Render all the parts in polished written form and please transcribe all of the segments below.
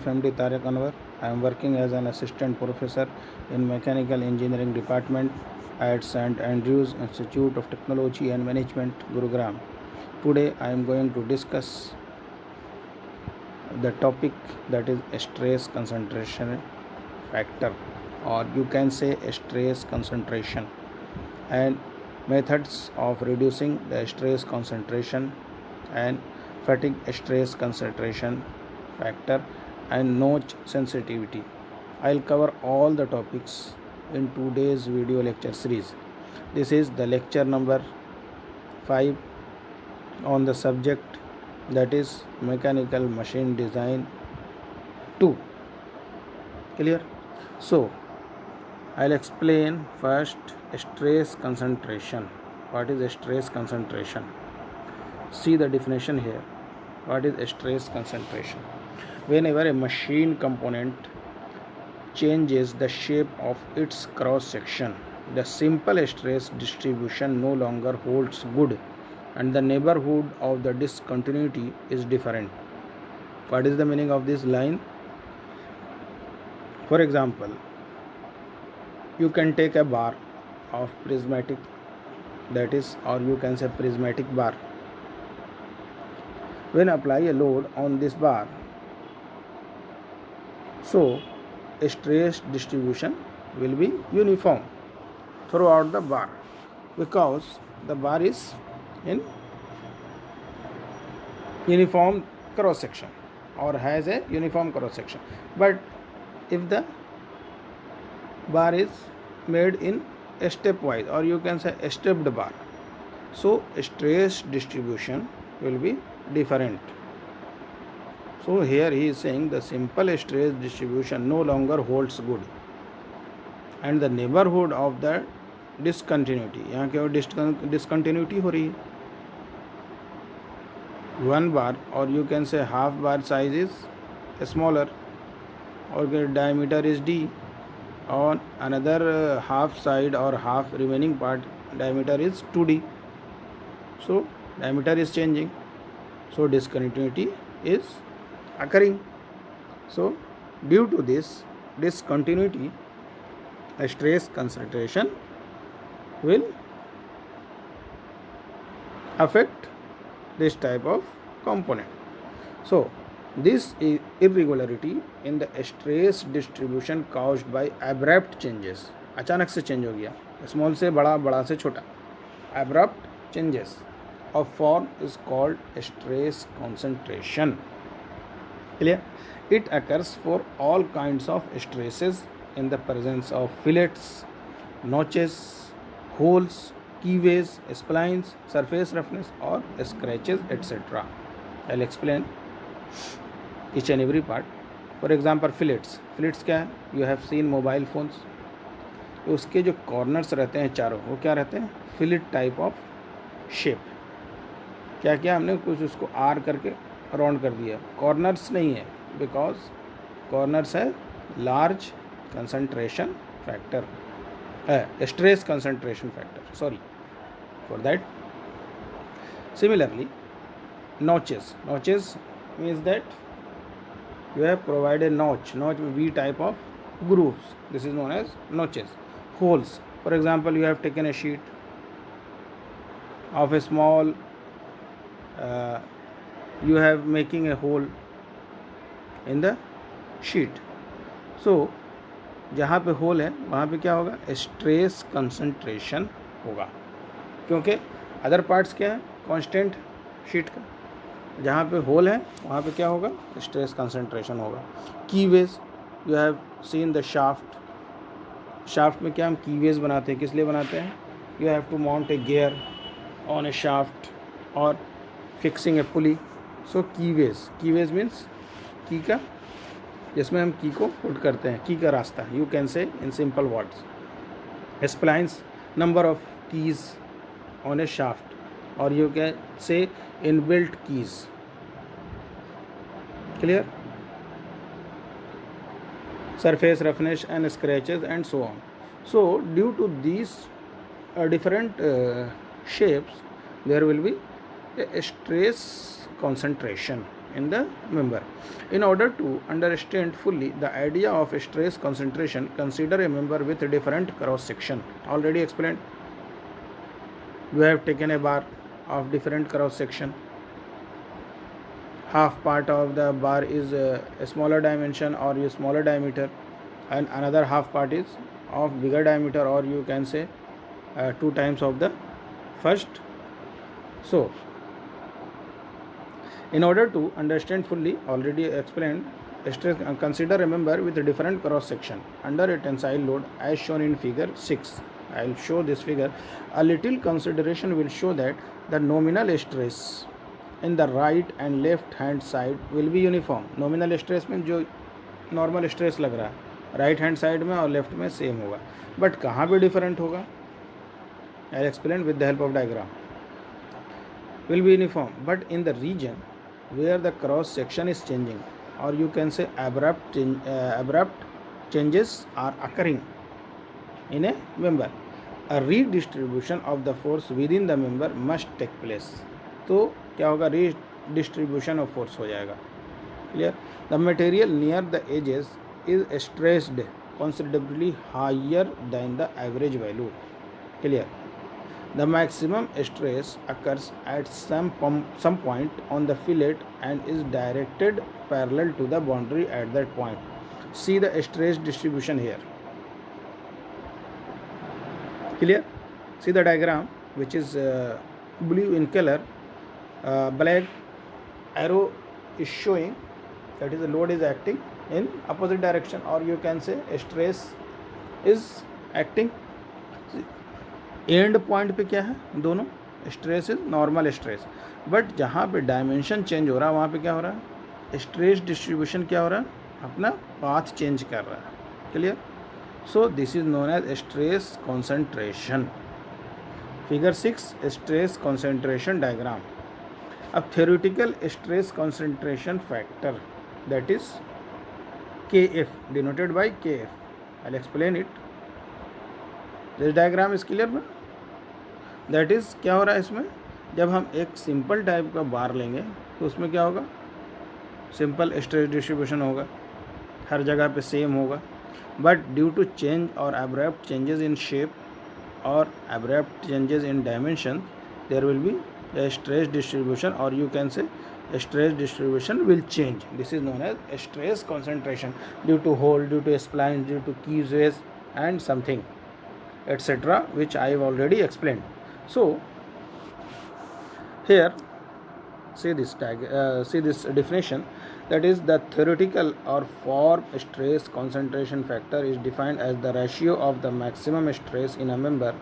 MD Tariq Anwar. I am working as an assistant professor in Mechanical Engineering Department at St. Andrews Institute of Technology and Management, Gurugram. Today I am going to discuss the topic that is stress concentration factor, or you can say stress concentration, and methods of reducing the stress concentration and fatigue stress concentration factor and notch sensitivity. I'll cover all the topics in today's video lecture series. This is the lecture number 5 on the subject that is mechanical machine design 2. Clear? So I'll explain first stress concentration. What is stress concentration? See the definition here. What is stress concentration? Whenever a machine component changes the shape of its cross section, the simple stress distribution no longer holds good and the neighborhood of the discontinuity is different. What is the meaning of this line? For example, you can take a bar of prismatic, that is, or you can say prismatic bar. When apply a load on this bar, so stress distribution will be uniform throughout the bar because the bar is in uniform cross section or has a uniform cross section. But if the bar is made in a stepwise, or you can say a stepped bar, so stress distribution will be different. So here he is saying the simple stress distribution no longer holds good and the neighborhood of the discontinuity, यहाँ क्या discontinuity हो रही है, 1 bar or you can say half bar size is smaller or diameter is d, on another half side or half remaining part diameter is 2d, so diameter is changing, so discontinuity is occurring. So due to this discontinuity, stress concentration will affect this type of component. So this irregularity in the stress distribution caused by abrupt changes, अचानक से change हो गया, small से बड़ा, बड़ा से छोटा, abrupt changes of form is called stress concentration. Clear? It occurs for all kinds of stresses in the presence of fillets, notches, holes, keyways, splines, surface roughness or scratches, etc. I'll explain each and every part. For example, fillets. Fillets क्या है? You have seen mobile phones. उसके जो corners रहते हैं चारों, वो क्या रहते हैं? Fillet type of shape. क्या क्या हमने कुछ उसको R करके राउंड कर दिया, कॉर्नर्स नहीं है, बिकॉज कॉर्नर्स है large concentration factor, stress concentration factor, sorry for that. Similarly, notches means that you have provided notch V type of grooves, this is known as notches. Holes, for example, you have taken a sheet of a small you have making a hole in the sheet, so जहाँ पे whole है वहाँ पे क्या होगा, stress concentration होगा, क्योंकि other parts क्या है, कांस्टेंट शीट का, जहाँ पे होल है वहाँ पे क्या होगा, स्ट्रेस कंसंट्रेशन होगा. Keyways, you have seen the shaft में क्या हम कीवेज बनाते हैं, किस लिए बनाते हैं, you have to mount a gear on a shaft और fixing a pulley. So keyway means key का, जिसमें हम की को पुट करते हैं, की का रास्ता, you can say in simple words. Splines, number of keys on a shaft, और you can say inbuilt keys. Clear? Surface roughness and scratches and so on. So due to these different shapes, there will be a stress concentration. in the member. In order to understand fully the idea of stress concentration, consider a member with a different cross section. Already explained. We have taken a bar of different cross section. Half part of the bar is a smaller dimension or a smaller diameter, and another half part is of bigger diameter, or you can say 2 times of the first. So in order to understand fully, already explained, consider a member with a different cross section under a tensile load as shown in figure 6. I will show this figure. A little consideration will show that the nominal stress in the right and left hand side will be uniform. Nominal stress में जो normal stress लग रहा है right hand side में और left में same होगा, but कहाँ पे डिफरेंट होगा? I explain with the help of diagram. Will be uniform, but in the region where the cross section is changing, or you can say abrupt changes are occurring in a member, a redistribution of the force within the member must take place. तो क्या होगा? redistribution of force हो जाएगा. Clear? The material near the edges is stressed considerably higher than the average value. Clear? The maximum stress occurs at some point on the fillet and is directed parallel to the boundary at that point. See the stress distribution here. Clear? See the diagram, which is blue in color. Black arrow is showing that is the load is acting in opposite direction, or you can say stress is acting. And point पे क्या है? दोनों stress is normal stress, but जहाँ पे dimension change हो रहा है वहाँ पे क्या हो रहा है? स्ट्रेस डिस्ट्रीब्यूशन क्या हो रहा है? अपना पाथ चेंज कर रहा है. Clear? So this is known as stress concentration. Figure 6 stress concentration diagram. अब theoretical stress concentration factor, that is KF, denoted by KF. I will explain it. This diagram is clear ना? That is क्या हो रहा है इसमें? जब हम एक सिंपल टाइप का बार लेंगे तो उसमें क्या होगा? सिंपल स्ट्रेस डिस्ट्रीब्यूशन होगा, हर जगह पे सेम होगा, बट ड्यू टू चेंज और अब्रप्ट चेंजेस इन शेप और abrupt changes in dimension, there will be a stress distribution, or you can say stress distribution will change. This is known as stress concentration due to hole, due to splines, due to keyways and something etc., which I have already explained. So here see this definition, that is the theoretical or form stress concentration factor is defined as the ratio of the maximum stress in a member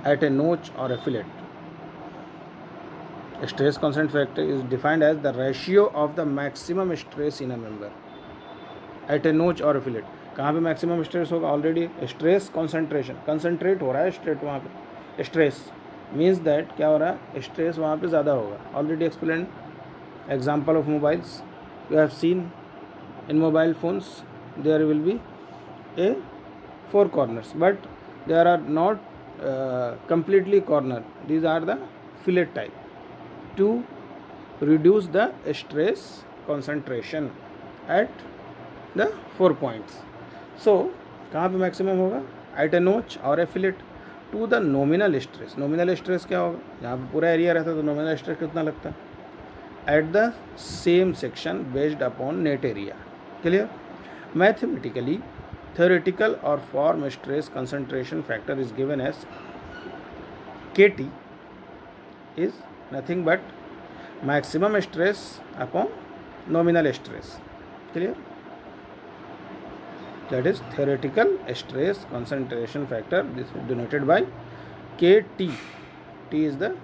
at a notch or a fillet. Stress concentration factor is defined as the ratio of the maximum stress in a member at a notch or a fillet. कहाँ पे maximum stress होगा? Already stress concentration, concentrate हो रहा है straight वहाँ पे. Stress means that क्या हो रहा है? स्ट्रेस वहाँ पे ज़्यादा होगा. Already explain. Example of mobiles, you have seen in mobile phones there will be a 4 corners, but there are not completely corner. These are the fillet type to reduce the stress concentration at the 4 points. So कहाँ पे maximum होगा? Eight a notch और a fillet to the nominal stress. Nominal stress क्या होगा? यहाँ पे पूरा area रहता है तो नॉमिनल स्ट्रेस कितना लगता है? At the same section based upon net area. Clear? Mathematically theoretical or form stress concentration factor is given as KT is nothing but maximum stress upon nominal stress. Clear? That is theoretical stress concentration factor. This is denoted by KT. T is the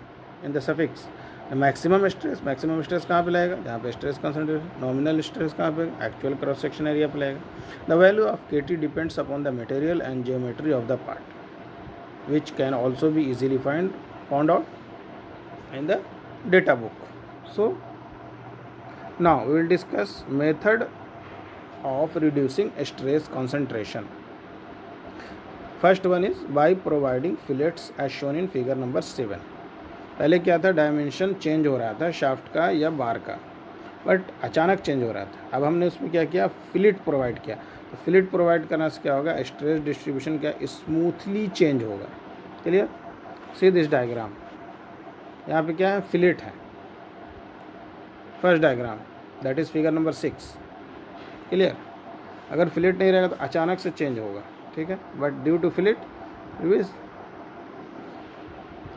in the suffix. Maximum stress कहाँ पे लगेगा? जहाँ पे stress concentration. Nominal stress कहाँ पे? Actual cross section area पे लगेगा. The value of KT depends upon the material and geometry of the part, which can also be easily found out in the data book. So now we will discuss method of reducing stress concentration. First one is by providing fillets as shown in figure number 7. पहले क्या था? Dimension change हो रहा था shaft का या बार का, but अचानक चेंज हो रहा था। अब हमने उसमें क्या किया, फिलिट प्रोवाइड किया। तो फिलिट प्रोवाइड करने से क्या होगा, स्ट्रेस डिस्ट्रीब्यूशन क्या स्मूथली चेंज होगा। क्लियर? सी दिस डायग्राम, यहाँ पे क्या है, फिलिट है, first diagram, that is figure number 6। Clear? अगर फिलिट नहीं रहेगा तो अचानक से चेंज होगा, ठीक है, but due to fillet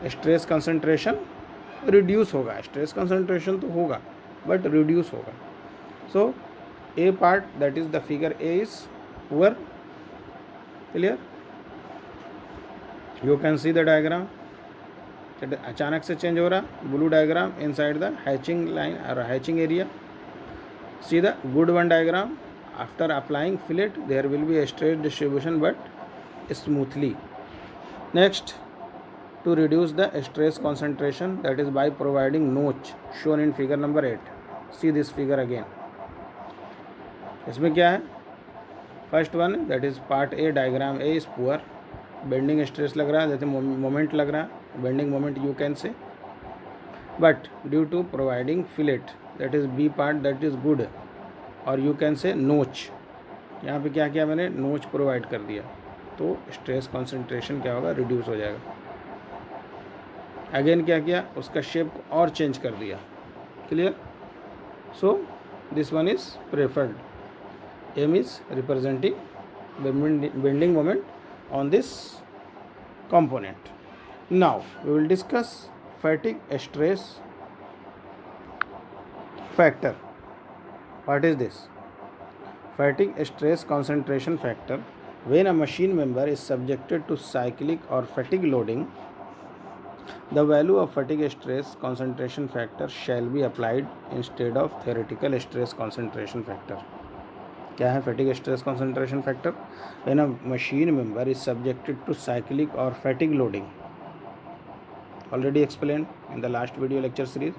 stress concentration reduce होगा। स्ट्रेस कंसंट्रेशन तो होगा बट रिड्यूस होगा। So A part, that is the figure A, is poor. Clear? You can see the diagram, अचानक से चेंज हो रहा। Blue diagram inside the hatching line और hatching area. See the good one diagram, after applying fillet there will be a stress distribution but smoothly. Next, to reduce the stress concentration, that is by providing notch shown in figure number 8. See this figure again. इसमें क्या है, first one that is part A, diagram A is poor, bending stress लग रहा है, जैसे moment लग रहा है, bending moment you can say, but due to providing fillet that is B part, that is good, और यू कैन से नोच। यहाँ पे क्या किया मैंने, नोच प्रोवाइड कर दिया, तो स्ट्रेस कॉन्सेंट्रेशन क्या होगा, रिड्यूस हो जाएगा। अगेन क्या किया, उसका शेप और चेंज कर दिया। Clear? So this one is preferred. M is representing bending moment on this component. Now we will discuss fatigue stress factor. What is this? Fatigue stress concentration factor. When a machine member is subjected to cyclic or fatigue loading, the value of fatigue stress concentration factor shall be applied instead of theoretical stress concentration factor. क्या है fatigue stress concentration factor? When a machine member is subjected to cyclic और fatigue loading, already explain in the last video lecture series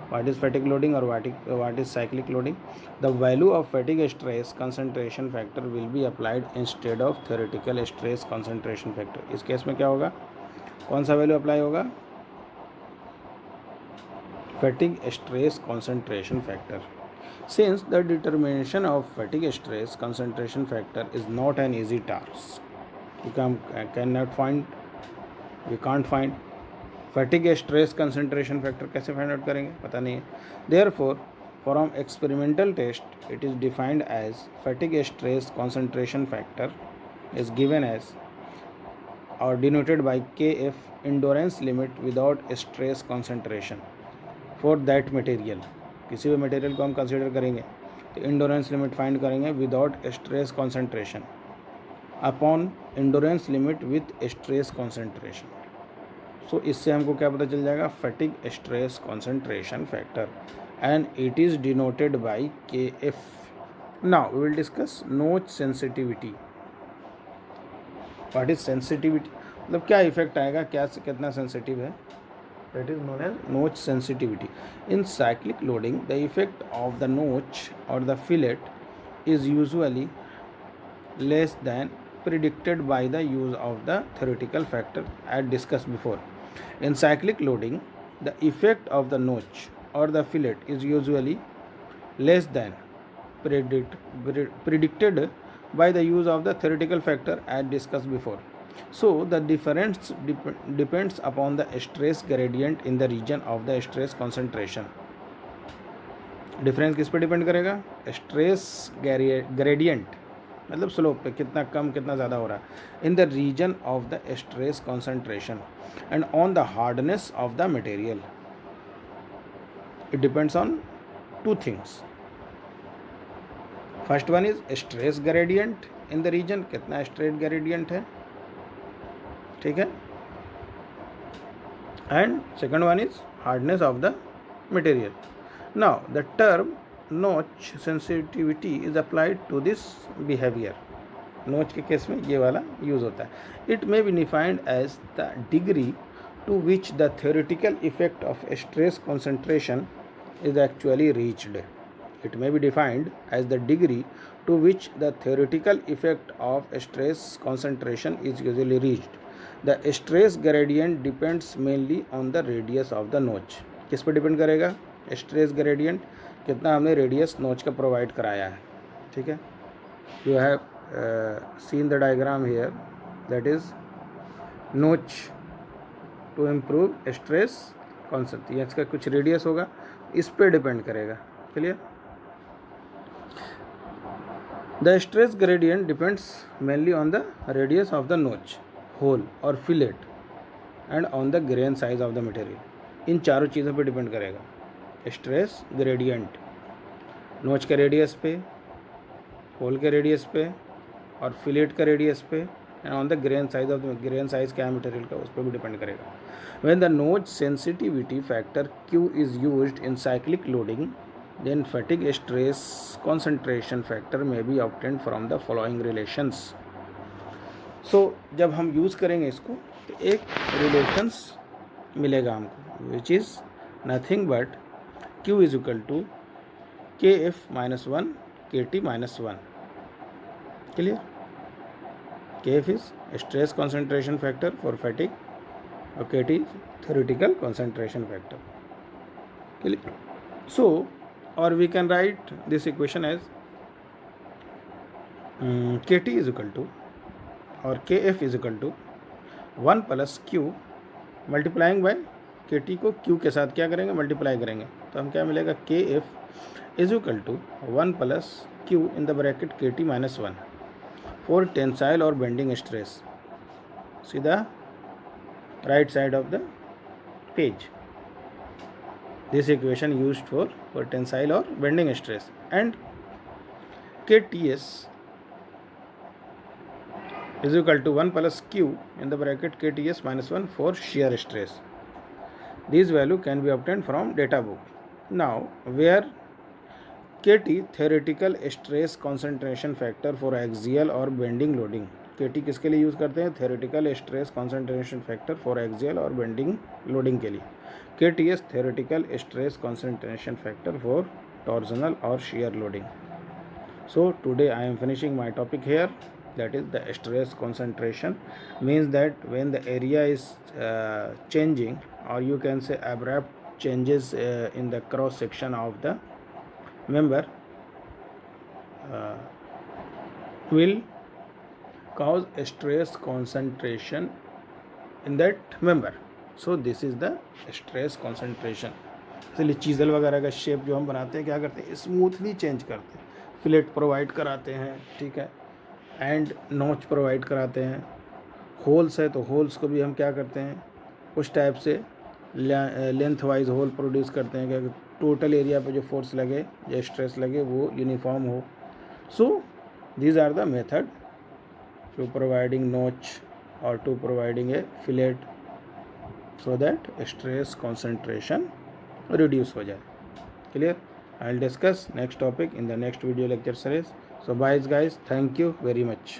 what is fatigue loading और what is cyclic loading. The value of fatigue stress concentration factor will be applied instead of theoretical stress concentration factor. इस case में क्या होगा, कौन सा value apply होगा, fatigue stress concentration factor. Since the determination of fatigue stress concentration factor is not an easy task, we can't find fatigue stress concentration factor, कैसे find out करेंगे, पता नहीं है। Therefore, from experimental test, it is defined as fatigue stress concentration factor is given as or denoted by Kf, endurance limit without stress concentration for that material। किसी भी material को हम consider करेंगे तो इंडोरेंस लिमिट फाइंड करेंगे without stress concentration upon endurance limit with stress concentration. So इससे हमको क्या पता चल जाएगा, fatigue stress concentration factor, and it is denoted by Kf। Now we will discuss notch sensitivity. What is sensitivity, मतलब क्या effect आएगा, क्या कितना सेंसिटिव है, that is known as notch sensitivity. In cyclic loading, the effect of the notch or the fillet is usually less than predicted by the use of the theoretical factor as discussed before. In cyclic loading, the effect of the notch or the fillet is usually less than predicted by the use of the theoretical factor as discussed before. So the difference depends upon the stress gradient in the region of the stress concentration. Difference किस पे depend करेगा, stress gradient, मतलब slope पे कितना कम कितना ज़्यादा हो रहा है, in the region of the stress concentration and on the hardness of the material. It depends on two things. First one is stress gradient in the region, कितना स्ट्रेस ग्रेडियंट है, ठीक है, and second one is hardness of the material. Now the term notch sensitivity is applied to this behaviour. Notch के case में ये वाला use होता है। It may be defined as the degree to which the theoretical effect of stress concentration is actually reached. It may be defined as the degree to which the theoretical effect of stress concentration is usually reached. The stress gradient depends mainly on the radius of the notch. किस पर depend करेगा stress gradient, कितना हमने radius नोच का provide कराया है, ठीक है। You have seen the diagram here, that is notch to improve stress concept, ये इसका कुछ रेडियस होगा, इस पे डिपेंड करेगा, clear. The stress gradient depends mainly on the radius of the notch, hole और fillet and on the grain size of the material. इन चारों चीज़ों पे डिपेंड करेगा स्ट्रेस ग्रेडियंट, नोच के रेडियस पे, होल के रेडियस पे और फिलेट का रेडियस पे and on the grain size of the, grain size क्या है मटेरियल का, उस पर भी डिपेंड करेगा। When the notch sensitivity factor Q is used in cyclic loading, then fatigue stress concentration factor may be obtained from the following relations. So जब हम use करेंगे इसको तो एक रिलेशंस मिलेगा हमको, which is nothing but Q is equal to KF-1 KT-1, clear. KF is stress concentration factor for fatigue और KT is theoretical concentration factor, clear. So or we can write this equation as KT is equal to or KF is equal to 1 plus Q multiplying by KT को Q के साथ क्या करेंगे, multiply करेंगे, तो हम क्या मिलेगा, KF is equal to 1 plus Q in the bracket KT-1 for tensile or bending stress. See the right side of the page. This equation used for tensile or bending stress, and KTS is equal to 1 plus Q in the bracket KTS-1 for shear stress. This value can be obtained from data book. Now where KT theoretical stress concentration factor for axial और bending loading, KT किसके लिए use करते हैं, theoretical stress concentration factor for axial और bending loading के लिए, KTS theoretical stress concentration factor for torsional or shear loading. So today I am finishing my topic here, that is the stress concentration means that when the area is changing, or you can say abrupt changes in the cross section of the member will cause stress concentration in that member. So this is the stress concentration. इसलिए chisel वगैरह का shape जो हम बनाते हैं क्या करते हैं, स्मूथली चेंज करते हैं, फिलेट प्रोवाइड कराते हैं, ठीक है, एंड नोच प्रोवाइड कराते हैं। होल्स है तो होल्स को भी हम क्या करते हैं, उस टाइप से लेंथ वाइज होल प्रोड्यूस करते हैं कि टोटल एरिया पे जो फोर्स लगे या स्ट्रेस लगे वो यूनिफॉर्म हो। So these are the method to providing notch और to providing a fillet so that stress concentration reduce हो जाए, clear. I will discuss next topic in the next video lecture series. So bye guys, thank you very much.